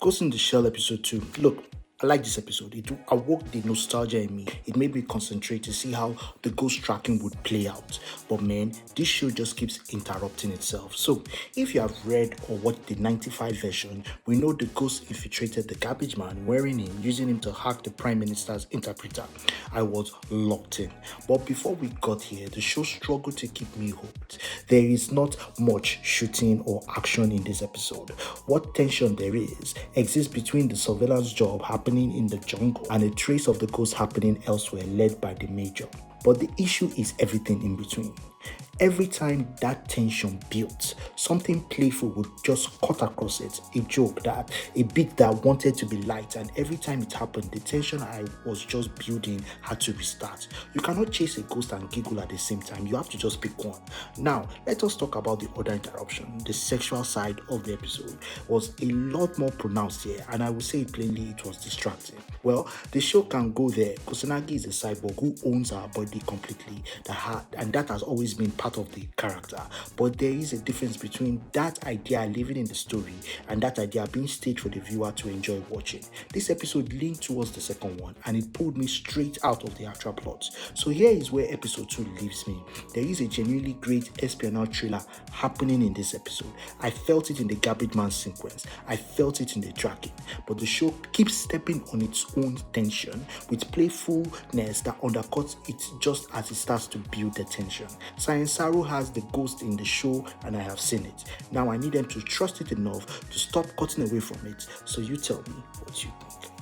Ghost in the Shell episode 2. Look, I like this episode. It awoke the nostalgia in me. It made me concentrate to see how the ghost tracking would play out. But man, this show just keeps interrupting itself. So, if you have read or watched the 95 version, we know the ghost infiltrated the garbage man, wearing him, using him to hack the Prime Minister's interpreter. I was locked in. But before we got here, the show struggled to keep me hooked. There is not much shooting or action in this episode. What tension there is exists between the surveillance job happening in the jungle and a trace of the ghost happening elsewhere led by the major. But the issue is everything in between. Every time that tension built, something playful would just cut across it. A joke, that a bit that wanted to be light, and every time it happened, the tension I was just building had to restart. You cannot chase a ghost and giggle at the same time. You have to just pick one. Now, let us talk about the other interruption. The sexual side of the episode was a lot more pronounced here, and I would say it plainly, it was distracting. Well, the show can go there. Kusanagi is a cyborg who owns her body completely, and that has always been part of the character. But there is a difference between that idea living in the story and that idea being staged for the viewer to enjoy watching. This episode leaned towards the second one, and it pulled me straight out of the actual plot. So here is where episode 2 leaves me. There is a genuinely great espionage thriller happening in this episode. I felt it in the garbage man sequence. I felt it in the tracking. But the show keeps stepping on its own tension with playfulness that undercuts it just as it starts to build the tension. Science Saru has the ghost in the show, and I have seen it. Now I need them to trust it enough to stop cutting away from it. So you tell me what you think.